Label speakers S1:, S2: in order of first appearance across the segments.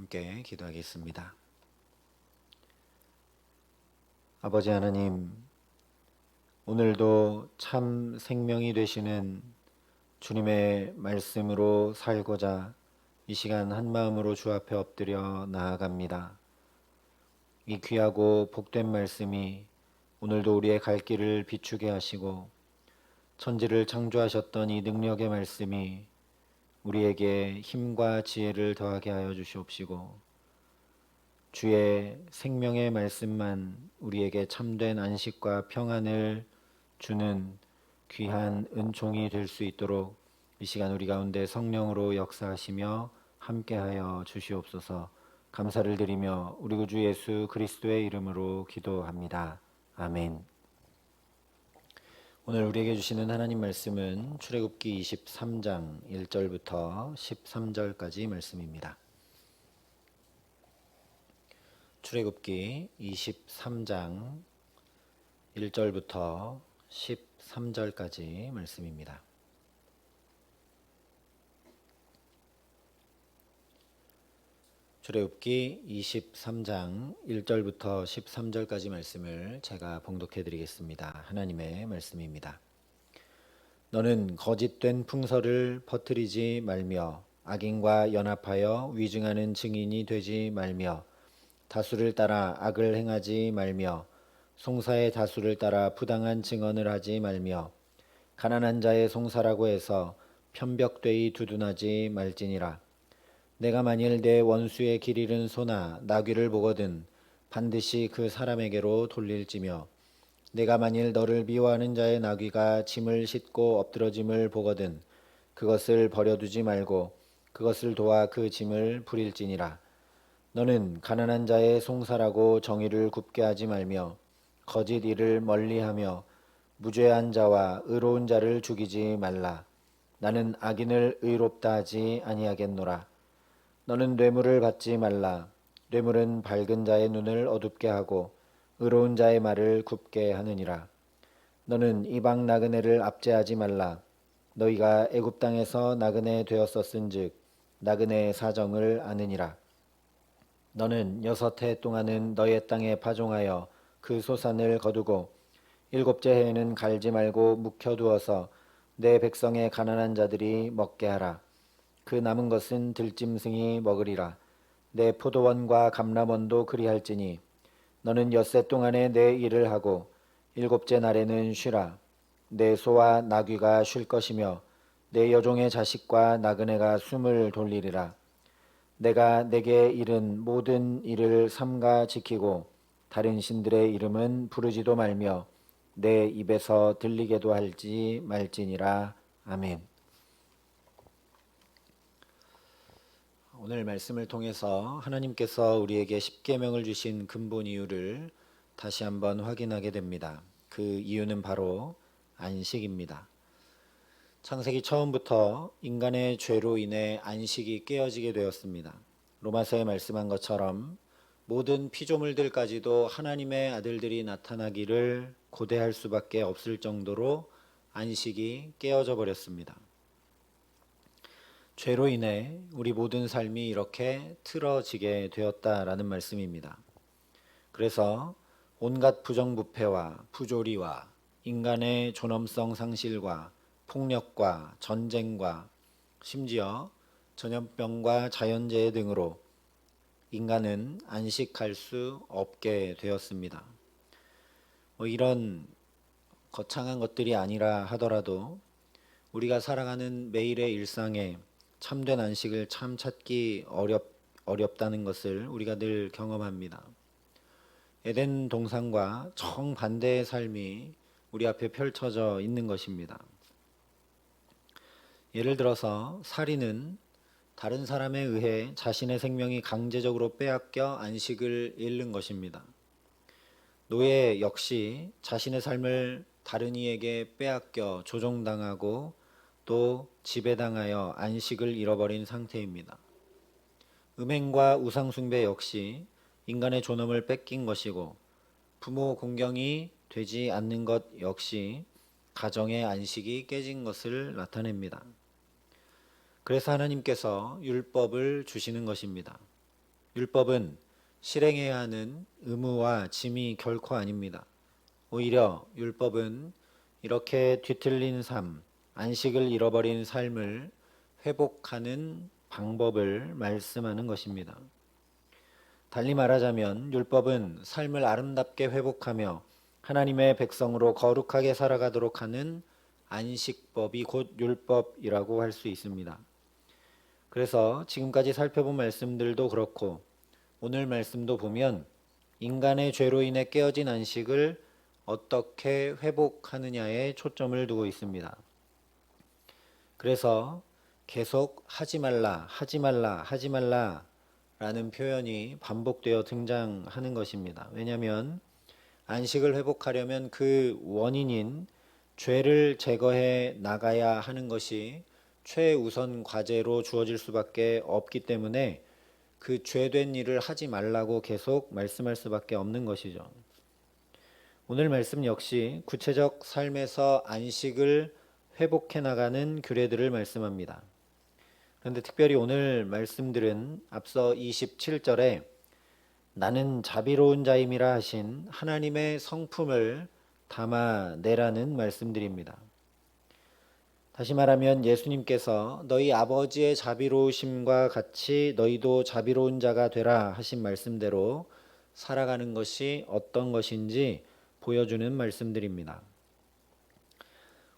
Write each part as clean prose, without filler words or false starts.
S1: 함께 기도하겠습니다. 아버지 하나님, 오늘도 참 생명이 되시는 주님의 말씀으로 살고자 이 시간 한 마음으로 주 앞에 엎드려 나아갑니다. 이 귀하고 복된 말씀이 오늘도 우리의 갈 길을 비추게 하시고 천지를 창조하셨던 이 능력의 말씀이 우리에게 힘과 지혜를 더하게 하여 주시옵시고 주의 생명의 말씀만 우리에게 참된 안식과 평안을 주는 귀한 은총이 될 수 있도록 이 시간 우리 가운데 성령으로 역사하시며 함께하여 주시옵소서. 감사를 드리며 우리 구주 예수 그리스도의 이름으로 기도합니다. 아멘. 오늘 우리에게 주시는 하나님 말씀은 출애굽기 23장 1절부터 13절까지 말씀입니다. 출애굽기 23장 1절부터 13절까지 말씀입니다. 출애굽기 23장 1절부터 13절까지 말씀을 제가 봉독해 드리겠습니다. 하나님의 말씀입니다. 너는 거짓된 풍설을 퍼뜨리지 말며 악인과 연합하여 위증하는 증인이 되지 말며 다수를 따라 악을 행하지 말며 송사의 다수를 따라 부당한 증언을 하지 말며 가난한 자의 송사라고 해서 편벽되이 두둔하지 말지니라. 내가 만일 내 원수의 길 잃은 소나 나귀를 보거든 반드시 그 사람에게로 돌릴지며 내가 만일 너를 미워하는 자의 나귀가 짐을 싣고 엎드러짐을 보거든 그것을 버려두지 말고 그것을 도와 그 짐을 부릴지니라. 너는 가난한 자의 송사라고 정의를 굽게 하지 말며 거짓 일을 멀리하며 무죄한 자와 의로운 자를 죽이지 말라. 나는 악인을 의롭다 하지 아니하겠노라. 너는 뇌물을 받지 말라. 뇌물은 밝은 자의 눈을 어둡게 하고 의로운 자의 말을 굽게 하느니라. 너는 이방 나그네를 압제하지 말라. 너희가 애굽 땅에서 나그네 되었었은즉 나그네의 사정을 아느니라. 너는 6해 동안은 너의 땅에 파종하여 그 소산을 거두고 7째 해에는 갈지 말고 묵혀두어서 내 백성의 가난한 자들이 먹게 하라. 그 남은 것은 들짐승이 먹으리라. 내 포도원과 감람원도 그리할지니 너는 6해 동안에 내 일을 하고 7째 날에는 쉬라. 내 소와 나귀가 쉴 것이며 내 여종의 자식과 나그네가 숨을 돌리리라. 내가 내게 이른 모든 일을 삼가 지키고 다른 신들의 이름은 부르지도 말며 내 입에서 들리게도 할지 말지니라. 아멘. 오늘 말씀을 통해서 하나님께서 우리에게 십계명을 주신 근본 이유를 다시 한번 확인하게 됩니다. 그 이유는 바로 안식입니다. 창세기 처음부터 인간의 죄로 인해 안식이 깨어지게 되었습니다. 로마서에 말씀한 것처럼 모든 피조물들까지도 하나님의 아들들이 나타나기를 고대할 수밖에 없을 정도로 안식이 깨어져 버렸습니다. 죄로 인해 우리 모든 삶이 이렇게 틀어지게 되었다라는 말씀입니다. 그래서 온갖 부정부패와 부조리와 인간의 존엄성 상실과 폭력과 전쟁과 심지어 전염병과 자연재해 등으로 인간은 안식할 수 없게 되었습니다. 이런 거창한 것들이 아니라 하더라도 우리가 살아가는 매일의 일상에 참된 안식을 참 찾기 어렵다는 것을 우리가 늘 경험합니다. 에덴 동산과 정반대의 삶이 우리 앞에 펼쳐져 있는 것입니다. 예를 들어서 살인은 다른 사람에 의해 자신의 생명이 강제적으로 빼앗겨 안식을 잃는 것입니다. 노예 역시 자신의 삶을 다른 이에게 빼앗겨 조종당하고 또 지배당하여 안식을 잃어버린 상태입니다. 음행과 우상숭배 역시 인간의 존엄을 뺏긴 것이고 부모 공경이 되지 않는 것 역시 가정의 안식이 깨진 것을 나타냅니다. 그래서 하나님께서 율법을 주시는 것입니다. 율법은 실행해야 하는 의무와 짐이 결코 아닙니다. 오히려 율법은 이렇게 뒤틀린 삶, 안식을 잃어버린 삶을 회복하는 방법을 말씀하는 것입니다. 달리 말하자면 율법은 삶을 아름답게 회복하며 하나님의 백성으로 거룩하게 살아가도록 하는 안식법이 곧 율법이라고 할 수 있습니다. 그래서 지금까지 살펴본 말씀들도 그렇고 오늘 말씀도 보면 인간의 죄로 인해 깨어진 안식을 어떻게 회복하느냐에 초점을 두고 있습니다. 그래서 계속 하지 말라, 하지 말라, 하지 말라 라는 표현이 반복되어 등장하는 것입니다. 왜냐하면 안식을 회복하려면 그 원인인 죄를 제거해 나가야 하는 것이 최우선 과제로 주어질 수밖에 없기 때문에 그 죄된 일을 하지 말라고 계속 말씀할 수밖에 없는 것이죠. 오늘 말씀 역시 구체적 삶에서 안식을 회복해 나가는 규례들을 말씀합니다. 그런데 특별히 오늘 말씀들은 앞서 27절에 나는 자비로운 자임이라 하신 하나님의 성품을 담아내라는 말씀들입니다. 다시 말하면 예수님께서 너희 아버지의 자비로우심과 같이 너희도 자비로운 자가 되라 하신 말씀대로 살아가는 것이 어떤 것인지 보여주는 말씀들입니다.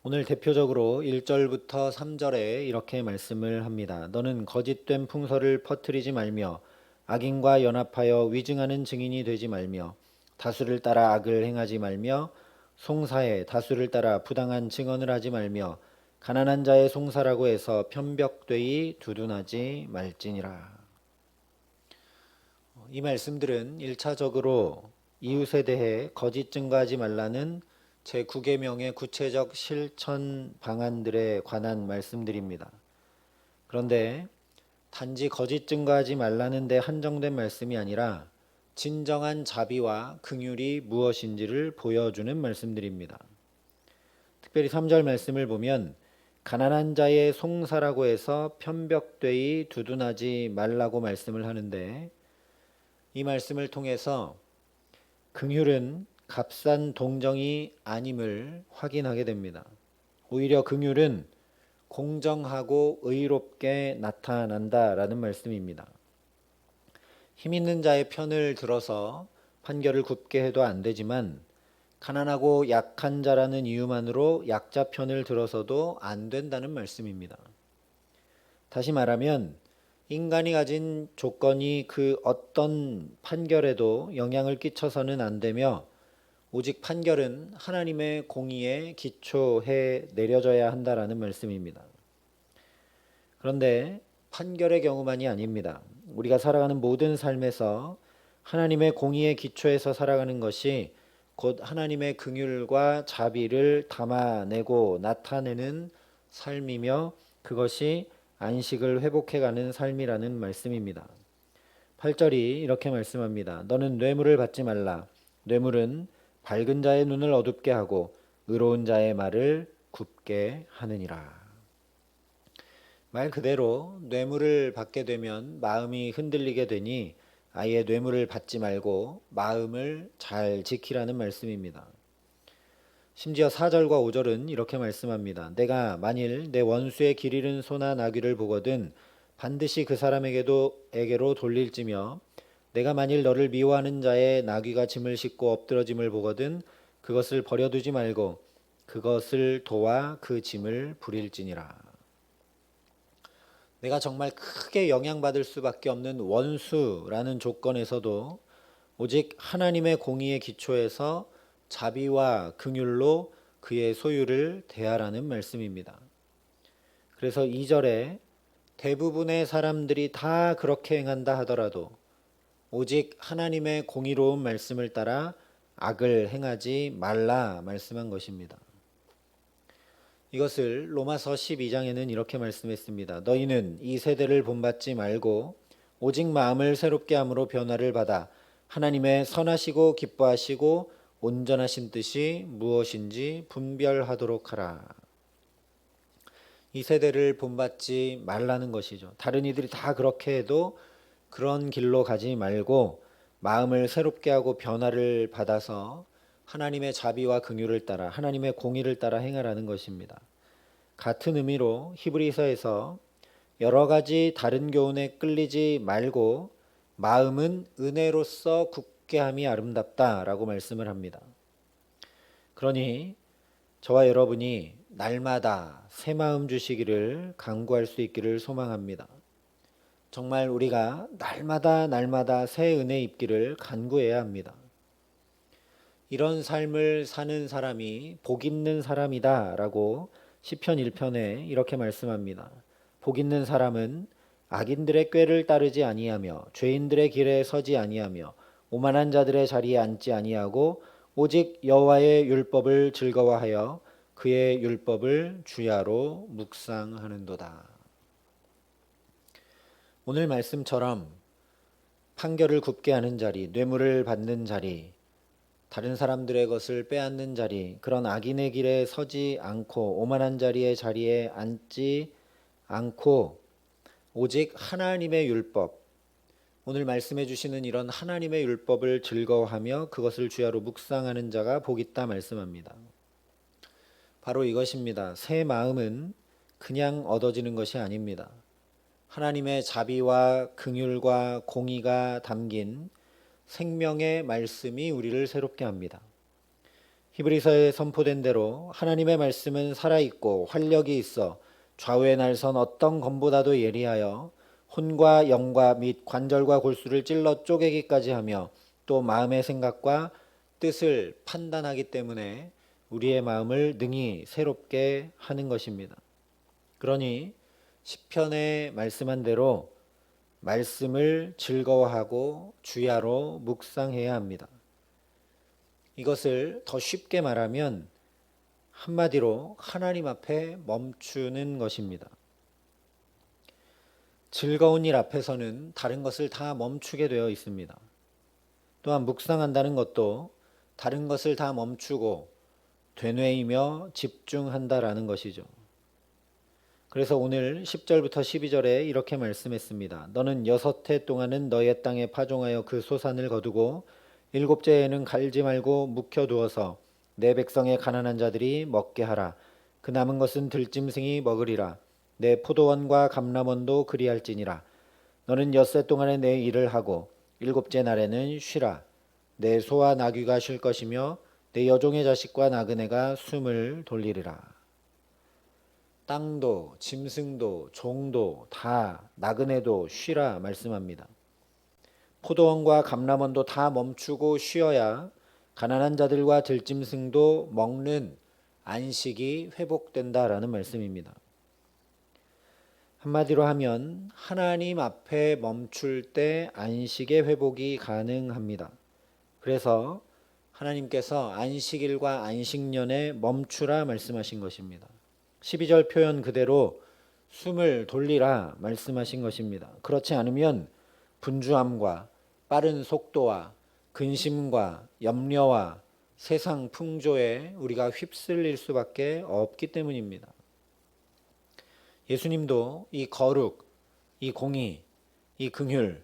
S1: 오늘 대표적으로 1절부터 3절에 이렇게 말씀을 합니다. 너는 거짓된 풍설을 퍼뜨리지 말며 악인과 연합하여 위증하는 증인이 되지 말며 다수를 따라 악을 행하지 말며 송사에 다수를 따라 부당한 증언을 하지 말며 가난한 자의 송사라고 해서 편벽되이 두둔하지 말지니라. 이 말씀들은 1차적으로 이웃에 대해 거짓 증거하지 말라는 제9계명의 구체적 실천 방안들에 관한 말씀들입니다. 그런데 단지 거짓 증거하지 말라는 데 한정된 말씀이 아니라 진정한 자비와 긍휼이 무엇인지를 보여주는 말씀들입니다. 특별히 3절 말씀을 보면 가난한 자의 송사라고 해서 편벽되이 두둔하지 말라고 말씀을 하는데 이 말씀을 통해서 긍휼은 값싼 동정이 아님을 확인하게 됩니다. 오히려 긍휼은 공정하고 의롭게 나타난다라는 말씀입니다. 힘 있는 자의 편을 들어서 판결을 굽게 해도 안 되지만 가난하고 약한 자라는 이유만으로 약자 편을 들어서도 안 된다는 말씀입니다. 다시 말하면 인간이 가진 조건이 그 어떤 판결에도 영향을 끼쳐서는 안 되며 오직 판결은 하나님의 공의에 기초해 내려져야 한다라는 말씀입니다. 그런데 판결의 경우만이 아닙니다. 우리가 살아가는 모든 삶에서 하나님의 공의에 기초해서 살아가는 것이 곧 하나님의 긍휼과 자비를 담아내고 나타내는 삶이며 그것이 안식을 회복해가는 삶이라는 말씀입니다. 8절이 이렇게 말씀합니다. 너는 뇌물을 받지 말라. 뇌물은 밝은 자의 눈을 어둡게 하고 의로운 자의 말을 굽게 하느니라. 말 그대로 뇌물을 받게 되면 마음이 흔들리게 되니 아예 뇌물을 받지 말고 마음을 잘 지키라는 말씀입니다. 심지어 4절과 5절은 이렇게 말씀합니다. 내가 만일 내 원수의 길 잃은 소나 나귀를 보거든 반드시 그 사람에게로 돌릴지며 내가 만일 너를 미워하는 자의 나귀가 짐을 싣고 엎드러짐을 보거든 그것을 버려두지 말고 그것을 도와 그 짐을 부릴지니라. 내가 정말 크게 영향받을 수밖에 없는 원수라는 조건에서도 오직 하나님의 공의에 기초해서 자비와 긍휼로 그의 소유를 대하라는 말씀입니다. 그래서 2절에 대부분의 사람들이 다 그렇게 행한다 하더라도 오직 하나님의 공의로운 말씀을 따라 악을 행하지 말라 말씀한 것입니다. 이것을 로마서 12장에는 이렇게 말씀했습니다. 너희는 이 세대를 본받지 말고 오직 마음을 새롭게 함으로 변화를 받아 하나님의 선하시고 기뻐하시고 온전하신 뜻이 무엇인지 분별하도록 하라. 이 세대를 본받지 말라는 것이죠. 다른 이들이 다 그렇게 해도 그런 길로 가지 말고 마음을 새롭게 하고 변화를 받아서 하나님의 자비와 긍휼을 따라 하나님의 공의를 따라 행하라는 것입니다. 같은 의미로 히브리서에서 여러 가지 다른 교훈에 끌리지 말고 마음은 은혜로서 굳게 함이 아름답다라고 말씀을 합니다. 그러니 저와 여러분이 날마다 새 마음 주시기를 간구할 수 있기를 소망합니다. 정말 우리가 날마다 새 은혜 입기를 간구해야 합니다. 이런 삶을 사는 사람이 복 있는 사람이다라고 시편 1편에 이렇게 말씀합니다. 복 있는 사람은 악인들의 꾀를 따르지 아니하며 죄인들의 길에 서지 아니하며 오만한 자들의 자리에 앉지 아니하고 오직 여호와의 율법을 즐거워하여 그의 율법을 주야로 묵상하는도다. 오늘 말씀처럼 판결을 굽게 하는 자리, 뇌물을 받는 자리, 다른 사람들의 것을 빼앗는 자리, 그런 악인의 길에 서지 않고 오만한 자리에 앉지 않고 오직 하나님의 율법, 오늘 말씀해 주시는 이런 하나님의 율법을 즐거워하며 그것을 주야로 묵상하는 자가 복 있다 말씀합니다. 바로 이것입니다. 새 마음은 그냥 얻어지는 것이 아닙니다. 하나님의 자비와 긍휼과 공의가 담긴 생명의 말씀이 우리를 새롭게 합니다. 히브리서에 선포된 대로 하나님의 말씀은 살아있고 활력이 있어 좌우의 날선 어떤 검보다도 예리하여 혼과 영과 및 관절과 골수를 찔러 쪼개기까지 하며 또 마음의 생각과 뜻을 판단하기 때문에 우리의 마음을 능히 새롭게 하는 것입니다. 그러니 시편에 말씀한 대로 말씀을 즐거워하고 주야로 묵상해야 합니다. 이것을 더 쉽게 말하면 한마디로 하나님 앞에 멈추는 것입니다. 즐거운 일 앞에서는 다른 것을 다 멈추게 되어 있습니다. 또한 묵상한다는 것도 다른 것을 다 멈추고 되뇌이며 집중한다라는 것이죠. 그래서 오늘 10절부터 12절에 이렇게 말씀했습니다. 너는 6해 동안은 너의 땅에 파종하여 그 소산을 거두고 7째에는 갈지 말고 묵혀두어서 내 백성의 가난한 자들이 먹게 하라. 그 남은 것은 들짐승이 먹으리라. 내 포도원과 감람원도 그리할지니라. 너는 6해 동안에 내 일을 하고 7째 날에는 쉬라. 내 소와 나귀가 쉴 것이며 내 여종의 자식과 나그네가 숨을 돌리리라. 땅도 짐승도 종도 다 나그네도 쉬라 말씀합니다. 포도원과 감람원도 다 멈추고 쉬어야 가난한 자들과 들짐승도 먹는 안식이 회복된다라는 말씀입니다. 한마디로 하면 하나님 앞에 멈출 때 안식의 회복이 가능합니다. 그래서 하나님께서 안식일과 안식년에 멈추라 말씀하신 것입니다. 12절 표현 그대로 숨을 돌리라 말씀하신 것입니다. 그렇지 않으면 분주함과 빠른 속도와 근심과 염려와 세상 풍조에 우리가 휩쓸릴 수밖에 없기 때문입니다. 예수님도 이 거룩, 이 공의, 이 긍휼,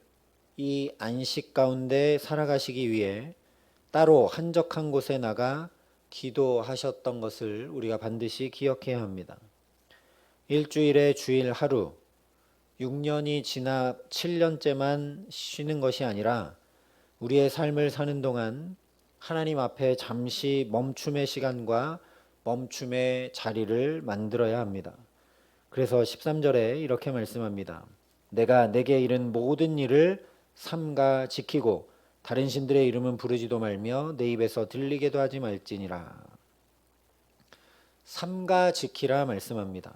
S1: 이 안식 가운데 살아가시기 위해 따로 한적한 곳에 나가 기도하셨던 것을 우리가 반드시 기억해야 합니다. 일주일에 주일 하루, 6년이 지나 7년째만 쉬는 것이 아니라 우리의 삶을 사는 동안 하나님 앞에 잠시 멈춤의 시간과 멈춤의 자리를 만들어야 합니다. 그래서 13절에 이렇게 말씀합니다. 내가 내게 이른 모든 일을 삼가 지키고 다른 신들의 이름은 부르지도 말며 내 입에서 들리게도 하지 말지니라. 삼가 지키라 말씀합니다.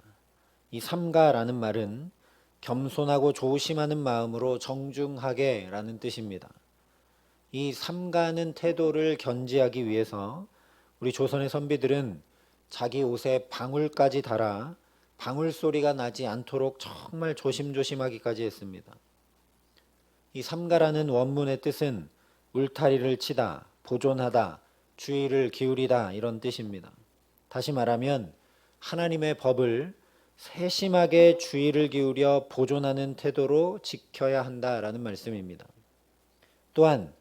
S1: 이 삼가라는 말은 겸손하고 조심하는 마음으로 정중하게 라는 뜻입니다. 이 삼가는 태도를 견지하기 위해서 우리 조선의 선비들은 자기 옷에 방울까지 달아 방울 소리가 나지 않도록 정말 조심조심하기까지 했습니다. 이 삼가라는 원문의 뜻은 울타리를 치다, 보존하다, 주의를 기울이다 이런 뜻입니다. 다시 말하면 하나님의 법을 세심하게 주의를 기울여 보존하는 태도로 지켜야 한다라는 말씀입니다. 또한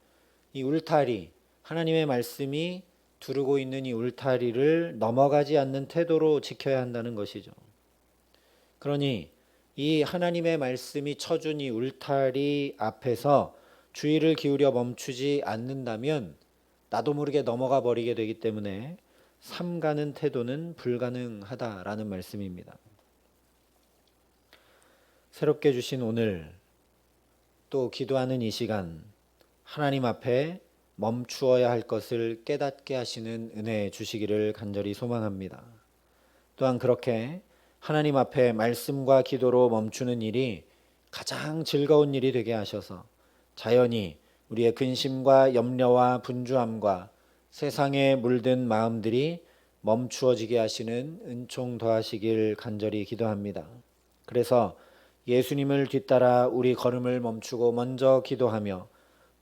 S1: 이 울타리, 하나님의 말씀이 두르고 있는 이 울타리를 넘어가지 않는 태도로 지켜야 한다는 것이죠. 그러니 이 하나님의 말씀이 쳐준 이 울타리 앞에서 주의를 기울여 멈추지 않는다면 나도 모르게 넘어가 버리게 되기 때문에 삼가는 태도는 불가능하다라는 말씀입니다. 새롭게 주신 오늘 또 기도하는 이 시간 하나님 앞에 멈추어야 할 것을 깨닫게 하시는 은혜 주시기를 간절히 소망합니다. 또한 그렇게 하나님 앞에 말씀과 기도로 멈추는 일이 가장 즐거운 일이 되게 하셔서 자연히 우리의 근심과 염려와 분주함과 세상에 물든 마음들이 멈추어지게 하시는 은총 더하시길 간절히 기도합니다. 그래서 예수님을 뒤따라 우리 걸음을 멈추고 먼저 기도하며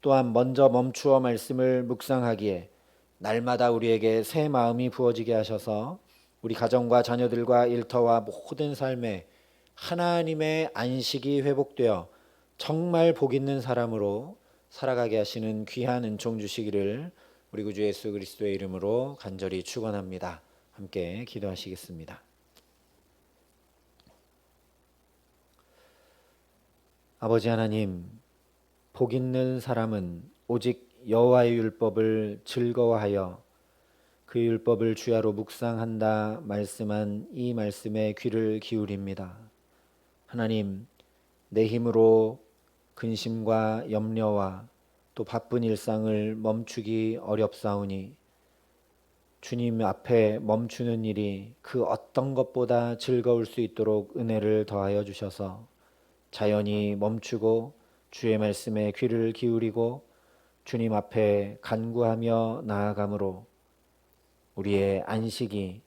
S1: 또한 먼저 멈추어 말씀을 묵상하기에 날마다 우리에게 새 마음이 부어지게 하셔서 우리 가정과 자녀들과 일터와 모든 삶에 하나님의 안식이 회복되어 정말 복 있는 사람으로 살아가게 하시는 귀한 은총 주시기를 우리 구주 예수 그리스도의 이름으로 간절히 축원합니다. 함께 기도하시겠습니다. 아버지 하나님, 복 있는 사람은 오직 여호와의 율법을 즐거워하여 그 율법을 주야로 묵상한다 말씀한 이 말씀에 귀를 기울입니다. 하나님, 내 힘으로 근심과 염려와 또 바쁜 일상을 멈추기 어렵사오니 주님 앞에 멈추는 일이 그 어떤 것보다 즐거울 수 있도록 은혜를 더하여 주셔서 자연히 멈추고 주의 말씀에 귀를 기울이고 주님 앞에 간구하며 나아감으로 우리의 안식이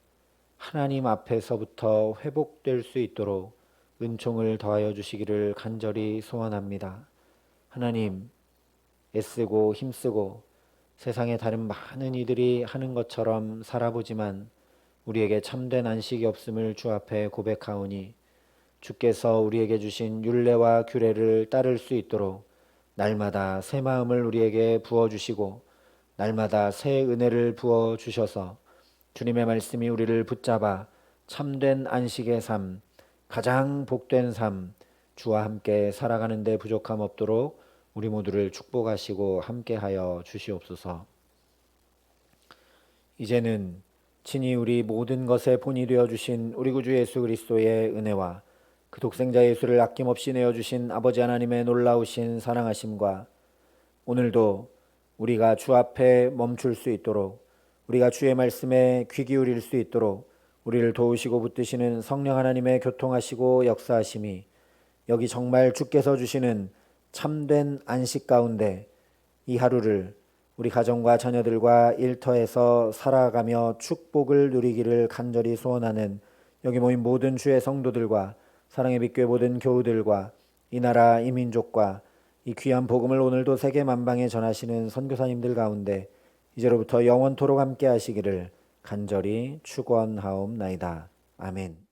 S1: 하나님 앞에서부터 회복될 수 있도록 은총을 더하여 주시기를 간절히 소원합니다. 하나님, 애쓰고 힘쓰고 세상의 다른 많은 이들이 하는 것처럼 살아보지만 우리에게 참된 안식이 없음을 주 앞에 고백하오니 주께서 우리에게 주신 율례와 규례를 따를 수 있도록 날마다 새 마음을 우리에게 부어주시고 날마다 새 은혜를 부어주셔서 주님의 말씀이 우리를 붙잡아 참된 안식의 삶, 가장 복된 삶, 주와 함께 살아가는 데 부족함 없도록 우리 모두를 축복하시고 함께하여 주시옵소서. 이제는 친히 우리 모든 것의 본이 되어주신 우리 구주 예수 그리스도의 은혜와 그 독생자 예수를 아낌없이 내어주신 아버지 하나님의 놀라우신 사랑하심과 오늘도 우리가 주 앞에 멈출 수 있도록 우리가 주의 말씀에 귀 기울일 수 있도록 우리를 도우시고 붙드시는 성령 하나님의 교통하시고 역사하심이 여기 정말 주께서 주시는 참된 안식 가운데 이 하루를 우리 가정과 자녀들과 일터에서 살아가며 축복을 누리기를 간절히 소원하는 여기 모인 모든 주의 성도들과 사랑의 빛교회 모든 교우들과 이 나라 이 민족과 이 귀한 복음을 오늘도 세계 만방에 전하시는 선교사님들 가운데 이제로부터 영원토록 함께 하시기를 간절히 축원하옵나이다. 아멘.